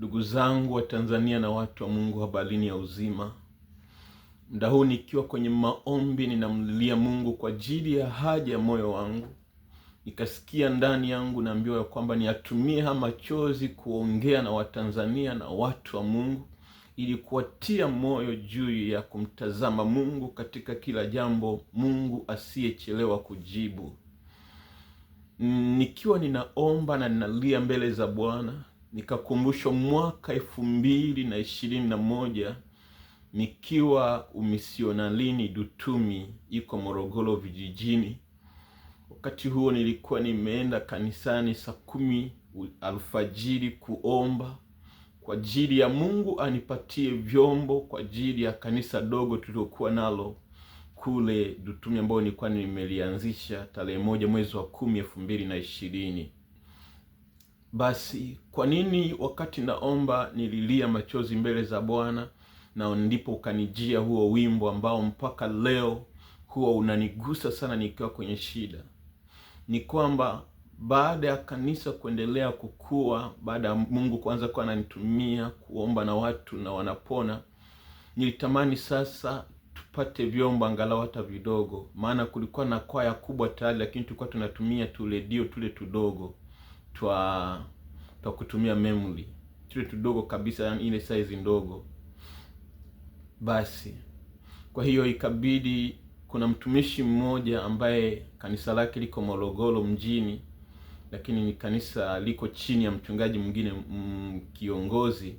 Ndugu zangu wa Tanzania na watu wa Mungu, habarini ya uzima. Muda huu nikiwa kwenye maombi, ninamlilia Mungu kwa ajili ya haja ya moyo wangu. Nikasikia ndani yangu naambiwa ya kwamba niatumie haya machozi kuongea na Watanzania na watu wa Mungu, ili kuwatia moyo juu ya kumtazama Mungu katika kila jambo, Mungu asiyechelewa kujibu. Nikiwa ninaomba na ninalia mbele za Bwana, nikakumbushwa mwaka 2021 nikiwa umisionalini Dutumi, iko Morogoro vijijini. Wakati huo nilikuwa nimeenda kanisani saa 10 alfajiri kuomba kwa ajili ya Mungu anipatie vyombo kwa ajili ya kanisa dogo tuliokuwa nalo kule Dutumi, ambao nilikuwa nimelianzisha tarehe 1 mwezi wa 10 2020. Basi kwa nini wakati naomba nililia machozi mbele za Bwana, na ndipo ukanijia huo wimbo ambao mpaka leo huwa unanigusa sana nikiwa kwenye shida? Ni kwamba baada ya kanisa kuendelea kukua, baada ya Mungu kuanza kuwa ananitumia kuomba na watu na wanapona, nilitamani sasa tupate vyombo angalau hata vidogo. Maana kulikuwa na kwaya kubwa tayari, lakini tulikuwa tunatumia redio tule tudogo twa kutumia memory, tule tudogo kabisa, yani ile size ndogo. Basi kwa hiyo ikabidi, kuna mtumishi mmoja ambaye kanisa lake liko Morogoro mjini, lakini ni kanisa liko chini ya mchungaji mwingine kiongozi,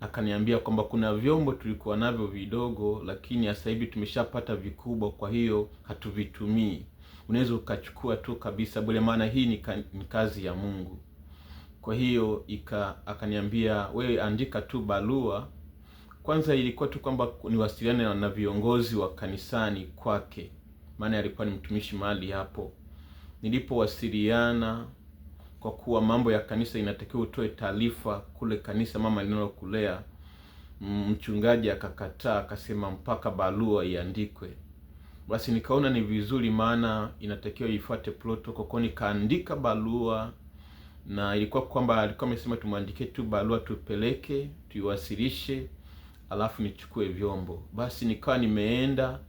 akaniambia kwamba kuna vyombo tulikuwa navyo vidogo, lakini sasa hivi tumeshapata vikubwa, kwa hiyo hatuvitumii, unaweza ukachukua tu kabisa bure, maana hii ni kazi ya Mungu. Kwa hiyo akaniambia, wewe andika tu barua. Kwanza ilikuwa tu kwamba niwasiliane na viongozi wa kanisani kwake, maana alikuwa ni mtumishi mahali hapo. Nilipowasiliana, kwa kuwa mambo ya kanisa inatakiwa utoe taarifa kule kanisa mama linalokulea, mchungaji akakataa, akasema mpaka barua iandikwe. Basi nikaona ni vizuri, maana inatakiwa ifuate protocol, kwa nikaandika barua. Na ilikuwa kwamba alikuwa amesema tumwandikie tu barua, tupeleke, tuiwasilishe, alafu nichukue vyombo. Basi nikawa nimeenda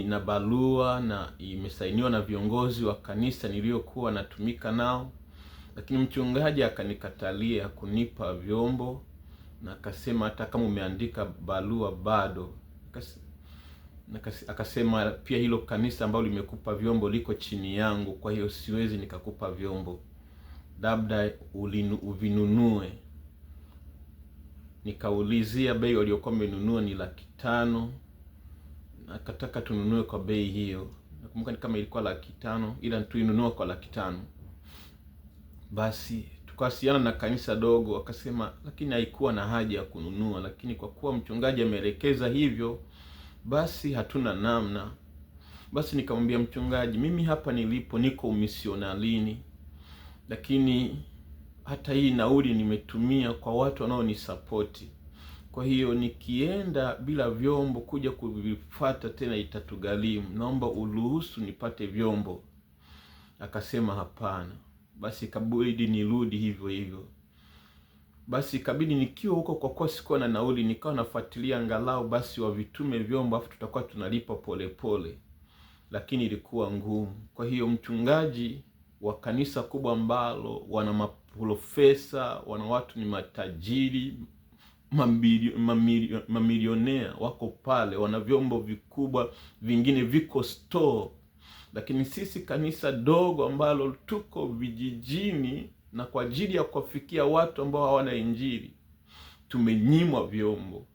na barua, na imesainiwa na viongozi wa kanisa niliyokuwa natumika nao, lakini mchungaji akanikatalia kunipa vyombo, na akasema hata kama umeandika barua bado. Akasema pia hilo kanisa ambalo limekupa vyombo liko chini yangu, kwa hiyo siwezi nikakupa vyombo, labda uvinunue. Nikaulizia bei waliokuwa wamenunua ni 500,000, akataka tununue kwa bei hiyo. Nakumbuka ni kama ilikuwa 500,000, ila tuinunua kwa 500,000. Basi tukawasiliana na kanisa dogo, akasema lakini haikuwa na haja ya kununua, lakini kwa kuwa mchungaji ameelekeza hivyo, basi hatuna namna. Basi nikamwambia mchungaji, mimi hapa nilipo niko umisionalini, lakini hata hii nauli nimetumia kwa watu wanaonisapoti. Kwa hiyo nikienda bila vyombo kuja kuvifuata tena itatugharimu, naomba uruhusu nipate vyombo. Akasema hapana. Basi ikabidi nirudi hivyo hivyo. Basi ikabidi nikiwa huko, kwa kuwa sikuwa na nauli, nikawa nafuatilia angalau basi wavitume vyombo, afu tutakuwa tunalipa polepole, lakini ilikuwa ngumu. Kwa hiyo mchungaji wa kanisa kubwa ambalo wana maprofesa, wana watu ni matajiri, mamilionea wako pale, wana vyombo vikubwa, vingine viko store. Lakini sisi kanisa dogo ambalo tuko vijijini, na kwa ajili ya kuwafikia watu ambao hawana injili, tumenyimwa vyombo.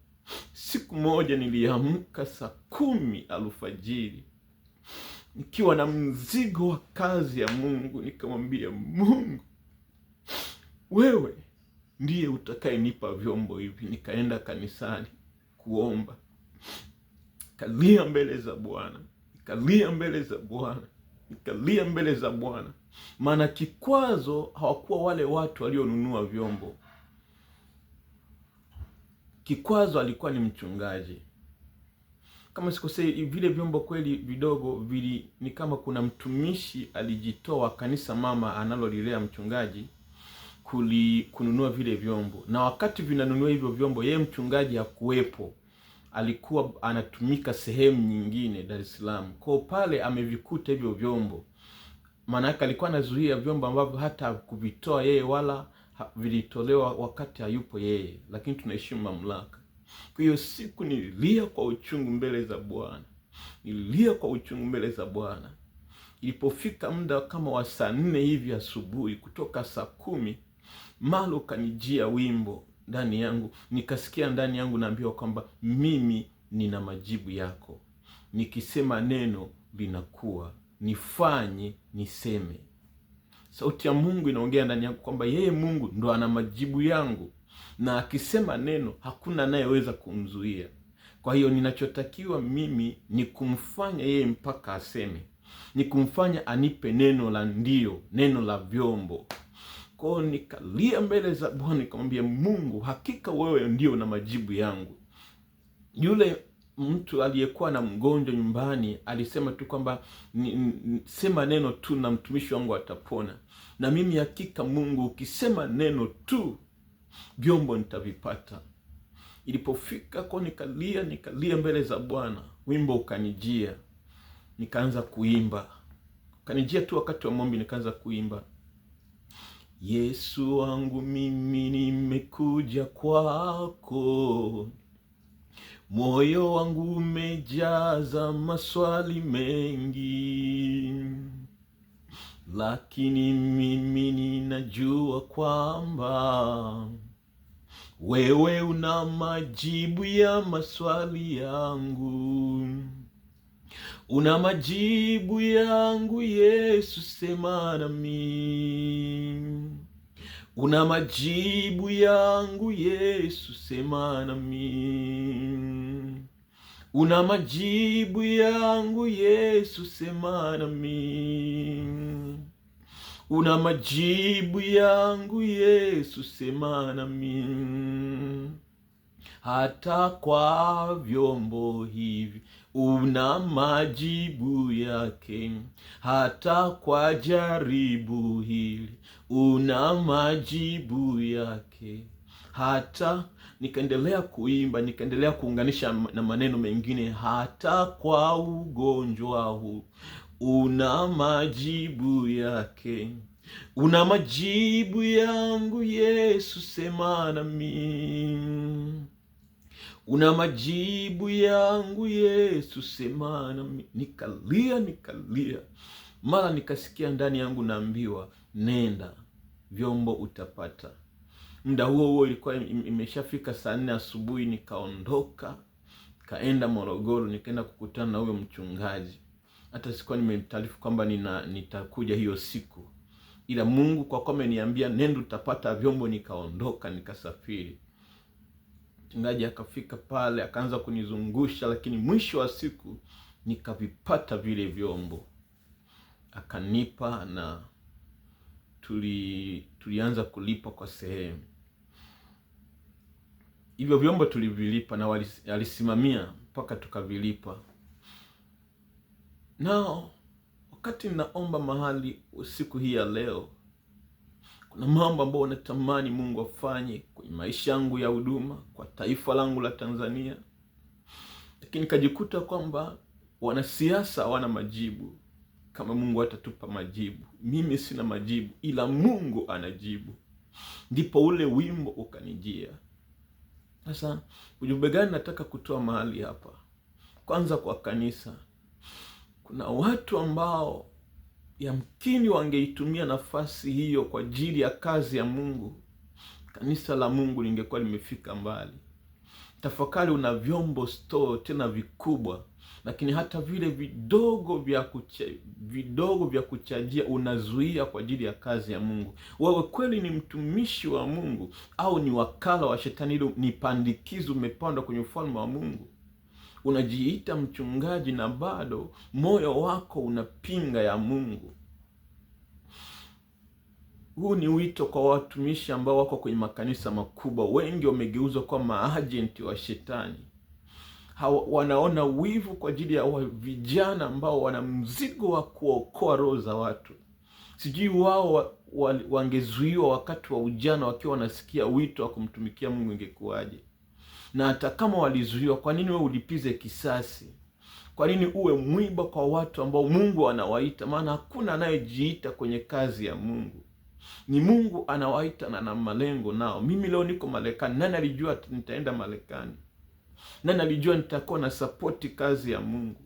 Siku moja niliamka saa 10 alfajiri nikiwa na mzigo wa kazi ya Mungu, nikamwambia Mungu, wewe ndiye utakayenipa vyombo hivi. Nikaenda kanisani kuomba, kalia mbele za Bwana, nikalia mbele za Bwana, nikalia mbele za Bwana. Maana kikwazo hawakuwa wale watu walionunua vyombo, kikwazo alikuwa ni mchungaji. Kama sikosei, vile vyombo kweli vidogo ni kama kuna mtumishi alijitoa kanisa mama analolilea mchungaji kununua vile vyombo, na wakati vinanunua hivyo vyombo, yeye mchungaji hakuwepo, alikuwa anatumika sehemu nyingine Dar es Salaam. Kwa pale amevikuta hivyo vyombo, maana yake alikuwa anazuia vyombo ambavyo hata kuvitoa yeye wala vilitolewa wakati hayupo yeye, lakini tunaheshimu mamlaka. Kwa hiyo siku nililia kwa uchungu mbele za Bwana, nililia kwa uchungu mbele za Bwana. Ilipofika muda kama wa saa 4 hivi asubuhi, kutoka saa 10, malo kanijia wimbo ndani yangu, nikasikia ndani yangu naambiwa kwamba mimi nina majibu yako, nikisema neno linakuwa, nifanye niseme. Sauti ya Mungu inaongea ndani yangu kwamba yeye Mungu ndo ana majibu yangu, na akisema neno hakuna anayeweza kumzuia. Kwa hiyo ninachotakiwa mimi ni kumfanya yeye mpaka aseme, ni kumfanya anipe neno la ndio, neno la vyombo. Kwa hiyo nikalia mbele za Bwana, nikamwambia Mungu, hakika wewe ndio na majibu yangu. Yule mtu aliyekuwa na mgonjwa nyumbani alisema tu kwamba sema neno tu na mtumishi wangu atapona. Na mimi hakika Mungu, ukisema neno tu vyombo nitavipata. Ilipofika kwa nikalia mbele za Bwana, wimbo ukanijia, nikaanza kuimba. Kanijia tu wakati wa maombi, nikaanza kuimba. Yesu wangu mimi nimekuja kwako, moyo wangu umejaza maswali mengi, lakini mimi ninajua kwamba wewe una majibu ya maswali yangu. Una majibu yangu Yesu, sema nami. Una majibu yangu Yesu, sema nami. Una majibu yangu Yesu, sema nami. Una majibu yangu Yesu, sema nami. Hata kwa vyombo hivi una majibu yake, hata kwa jaribu hili una majibu yake. Hata nikaendelea kuimba, nikaendelea kuunganisha na maneno mengine, hata kwa ugonjwa huu una majibu yake. Una majibu yangu Yesu, sema nami. Una majibu yangu Yesu, sema nami. Nikalia. Mara nikasikia ndani yangu naambiwa, nenda, vyombo utapata. Muda huo ilikuwa imeshafika saa 4 asubuhi. Nikaondoka, kaenda Morogoro, nikaenda kukutana na huyo mchungaji. Hata sikuwa nimemtaarifu kwamba nitakuja hiyo siku, ila Mungu kwa kuwa ameniambia nenda utapata vyombo, nikaondoka, nikasafiri. Mchungaji akafika pale, akaanza kunizungusha, lakini mwisho wa siku nikavipata vile vyombo, akanipa, na tulianza kulipa kwa sehemu. Hivyo vyombo tulivilipa na alisimamia mpaka tukavilipa. Nao wakati ninaomba mahali siku hii ya leo, kuna mambo ambayo natamani Mungu afanye kwenye maisha yangu ya huduma kwa taifa langu la Tanzania, lakini nikajikuta kwamba wanasiasa hawana majibu. Kama Mungu atatupa majibu, mimi sina majibu, ila Mungu anajibu. Ndipo ule wimbo ukanijia. Sasa ujumbe gani nataka kutoa mahali hapa? Kwanza kwa kanisa, kuna watu ambao yamkini wangeitumia nafasi hiyo kwa ajili ya kazi ya Mungu, kanisa la Mungu lingekuwa limefika mbali. Tafakari, una vyombo store tena vikubwa, lakini hata vile vidogo vya kuchajia unazuia kwa ajili ya kazi ya Mungu. Wewe kweli ni mtumishi wa Mungu au ni wakala wa shetani? Hilo ni pandikizo umepandwa kwenye ufalme wa Mungu. Unajiita mchungaji na bado moyo wako unapinga ya Mungu. Huu ni wito kwa watumishi ambao wako kwenye makanisa makubwa. Wengi wamegeuzwa kwa maagenti wa shetani. Wanaona wivu kwa ajili ya vijana ambao wana mzigo wa kuokoa roho za watu. Sijui wao wangezuiwa wakati wa ujana wakiwa wanasikia wito wa kumtumikia Mungu, ingekuwaje? Na hata kama walizuiwa, kwa nini wewe ulipize kisasi? Kwa nini uwe mwiba kwa watu ambao Mungu anawaita? Maana hakuna anayejiita kwenye kazi ya Mungu, ni Mungu anawaita na malengo nao. Mimi leo niko Marekani, nani alijua nitaenda Marekani? Nani alijua nitakuwa na support kazi ya Mungu?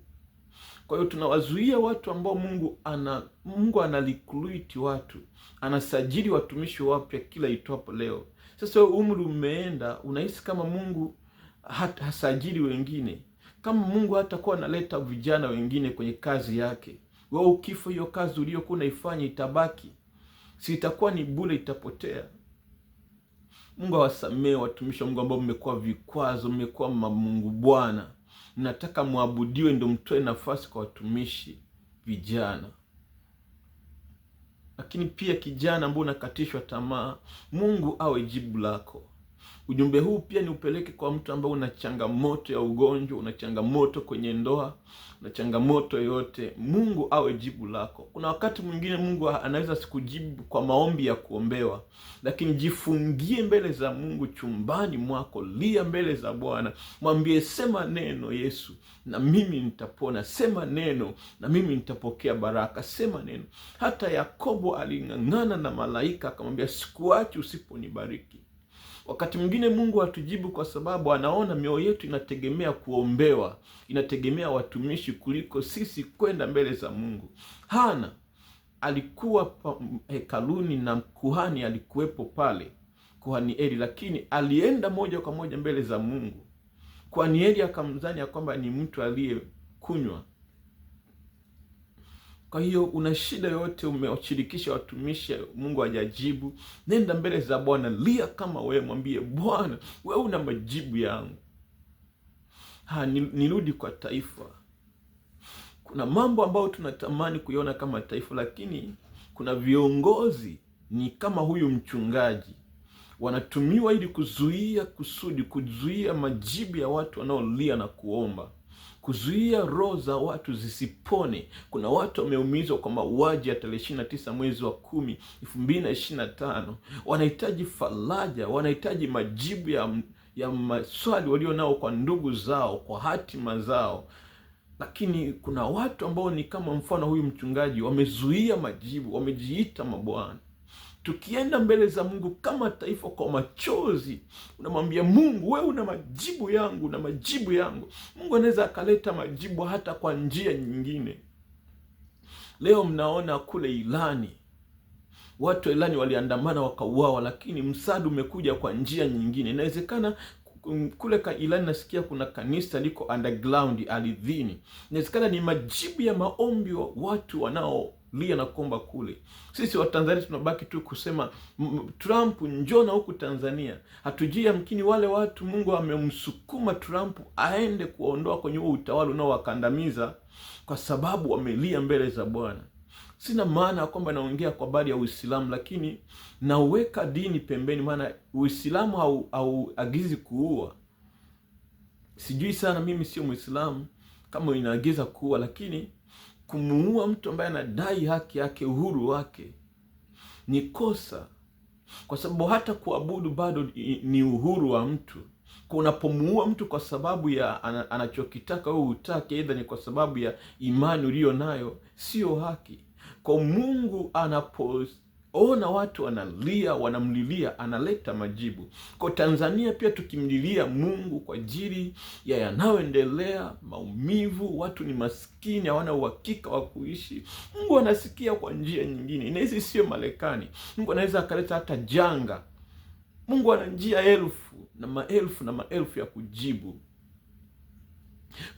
Kwa hiyo tunawazuia watu ambao Mungu ana recruit watu, anasajili watumishi wapya kila itwapo leo. Sasa umri umeenda, unahisi kama Mungu hasajili wengine, kama Mungu hatakuwa analeta vijana wengine kwenye kazi yake, wewe ukifa, hiyo kazi uliyokuwa unaifanya itabaki, si itakuwa ni bure, itapotea. Mungu awasamee watumishi wa Mungu ambao mmekuwa vikwazo, mmekuwa Mungu Bwana, nataka muabudiwe, ndio mtoe nafasi kwa watumishi vijana. Lakini pia kijana ambao unakatishwa tamaa, Mungu awe jibu lako. Ujumbe huu pia ni upeleke kwa mtu ambaye una changamoto ya ugonjwa, una changamoto kwenye ndoa, una changamoto yote. Mungu awe jibu lako. Kuna wakati mwingine Mungu anaweza sikujibu kwa maombi ya kuombewa, lakini jifungie mbele za Mungu chumbani mwako, lia mbele za Bwana, mwambie, sema neno Yesu na mimi nitapona, sema neno na mimi nitapokea baraka, sema neno. Hata Yakobo aling'ang'ana na malaika, akamwambia, sikuachi usiponibariki. Wakati mwingine Mungu hatujibu kwa sababu anaona mioyo yetu inategemea kuombewa, inategemea watumishi kuliko sisi kwenda mbele za Mungu. Hana alikuwa hekaluni na kuhani alikuwepo pale, kuhani Eli, lakini alienda moja kwa moja mbele za Mungu. Kuhani Eli akamdhani ya kwamba ni mtu aliyekunywa. Kwa hiyo una shida yote, umewashirikisha watumishi, Mungu hajajibu, nenda mbele za Bwana, lia kama wewe, mwambie Bwana, wewe una majibu yangu. Nirudi kwa taifa. Kuna mambo ambayo tunatamani kuiona kama taifa, lakini kuna viongozi ni kama huyu mchungaji, wanatumiwa ili kuzuia majibu ya watu wanaolia na kuomba, kuzuia roho za watu zisipone. Kuna watu wameumizwa kwa mauaji ya tarehe 29 mwezi wa 10 2025. Wanahitaji faraja, wanahitaji majibu ya maswali walio nao kwa ndugu zao, kwa hatima zao. Lakini kuna watu ambao ni kama mfano huyu mchungaji, wamezuia majibu, wamejiita mabwana. Tukienda mbele za Mungu kama taifa kwa machozi, unamwambia Mungu, wewe una majibu yangu, na majibu yangu. Mungu anaweza akaleta majibu hata kwa njia nyingine. Leo mnaona kule Ilani, watu wa Ilani waliandamana wakauawa, lakini msaada umekuja kwa njia nyingine. Inawezekana kule Ilani nasikia kuna kanisa liko underground ardhini. Inawezekana ni majibu ya maombi wa watu wanaolia na kuomba kule. Sisi wa Tanzania tunabaki tu kusema Trump njoo na huku Tanzania. Hatujui yamkini wale watu Mungu amemsukuma Trump aende kuondoa kwenye huo utawala unaowakandamiza kwa sababu wamelia mbele za Bwana. Sina maana kwamba naongea kwa habari ya Uislamu, lakini naweka dini pembeni, maana Uislamu hauagizi kuua. Sijui sana, mimi sio Muislamu kama inaagiza kuua, lakini kumuua mtu ambaye anadai haki yake, uhuru wake, ni kosa, kwa sababu hata kuabudu bado ni uhuru wa mtu. Kwa unapomuua mtu kwa sababu ya anachokitaka wewe utake, aidha ni kwa sababu ya imani uliyo nayo, sio haki. Kwa Mungu anapoona watu wanalia, wanamlilia, analeta majibu. Kwa Tanzania pia tukimlilia Mungu kwa ajili ya yanayoendelea, maumivu, watu ni maskini, hawana uhakika wa kuishi, Mungu anasikia kwa njia nyingine. Inaweza sio Marekani. Mungu anaweza akaleta hata janga. Mungu ana njia elfu na maelfu na maelfu ya kujibu.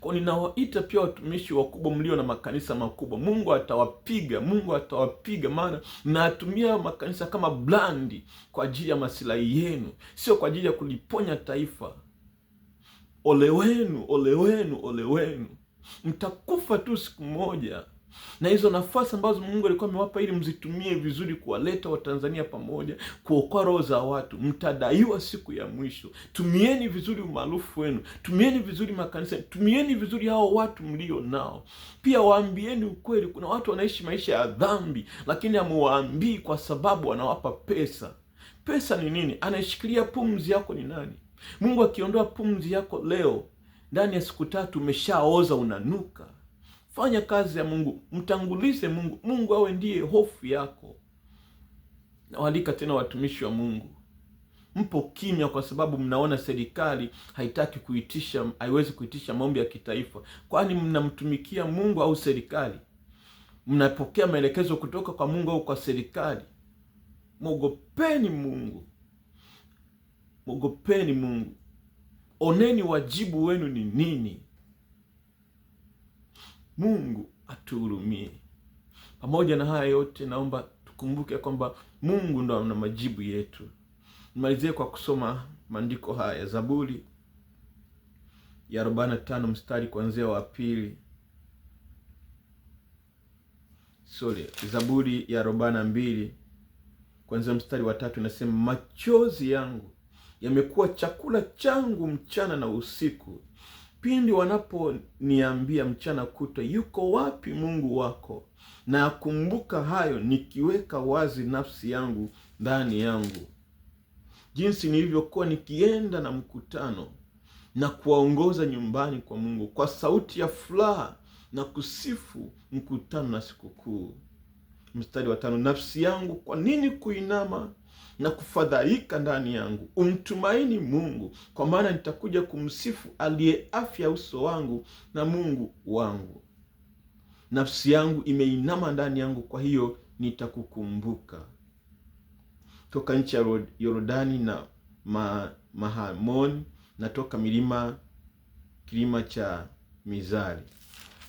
Kwa ninawaita pia watumishi wakubwa mlio na makanisa makubwa, Mungu atawapiga, Mungu atawapiga, maana mnatumia makanisa kama blandi kwa ajili ya maslahi yenu, sio kwa ajili ya kuliponya taifa. Ole wenu, ole wenu, ole wenu. Mtakufa tu siku moja. Na hizo nafasi ambazo Mungu alikuwa amewapa ili mzitumie vizuri kuwaleta Watanzania pamoja, kuokoa roho za watu, mtadaiwa siku ya mwisho. Tumieni vizuri umaarufu wenu, tumieni vizuri makanisa, tumieni vizuri hao watu mlio nao. Pia waambieni ukweli. Kuna watu wanaishi maisha ya dhambi, lakini hamuwaambii kwa sababu wanawapa pesa. Pesa ni nini? Anaishikilia pumzi yako ni nani? Mungu akiondoa pumzi yako leo, ndani ya siku 3 umeshaoza, unanuka. Fanya kazi ya Mungu, mtangulize Mungu. Mungu awe ndiye hofu yako. Nawaalika tena watumishi wa Mungu, mpo kimya kwa sababu mnaona serikali haiwezi kuitisha maombi ya kitaifa. Kwani mnamtumikia Mungu au serikali? Mnapokea maelekezo kutoka kwa Mungu au kwa serikali? Mwogopeni Mungu, mwogopeni Mungu. Oneni wajibu wenu ni nini. Mungu atuhurumie. Pamoja na haya yote, naomba tukumbuke kwamba Mungu ndo ana majibu yetu. Nimalizie kwa kusoma maandiko haya. Zaburi ya 45 mstari kuanzia wa 2. Zaburi ya 42 kuanzia mstari wa 3 inasema, machozi yangu yamekuwa chakula changu mchana na usiku, pindi wanaponiambia mchana kutwa, yuko wapi Mungu wako? Na akumbuka hayo nikiweka wazi nafsi yangu ndani yangu, jinsi nilivyokuwa nikienda na mkutano na kuwaongoza nyumbani kwa Mungu kwa sauti ya furaha na kusifu mkutano na sikukuu. Mstari wa 5, nafsi yangu kwa nini kuinama na kufadhaika ndani yangu? Umtumaini Mungu, kwa maana nitakuja kumsifu aliye afya uso wangu na Mungu wangu. Nafsi yangu imeinama ndani yangu, kwa hiyo nitakukumbuka. Toka nchi ya Yordani na Mahamoni, na toka kilima cha Mizari.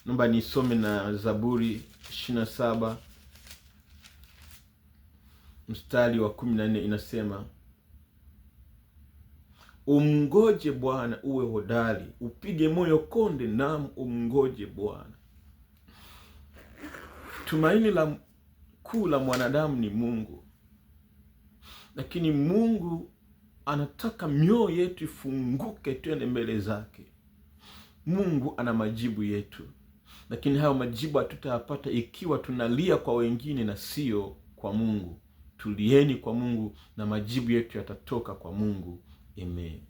Naomba nisome na Zaburi 27 mstari wa 14 inasema, umngoje Bwana uwe hodari, upige moyo konde, naam umngoje Bwana. Tumaini la kuu la mwanadamu ni Mungu, lakini Mungu anataka mioyo yetu ifunguke, twende mbele zake. Mungu ana majibu yetu, lakini hayo majibu hatutayapata ikiwa tunalia kwa wengine na sio kwa Mungu. Tulieni kwa Mungu na majibu yetu yatatoka kwa Mungu. Amen.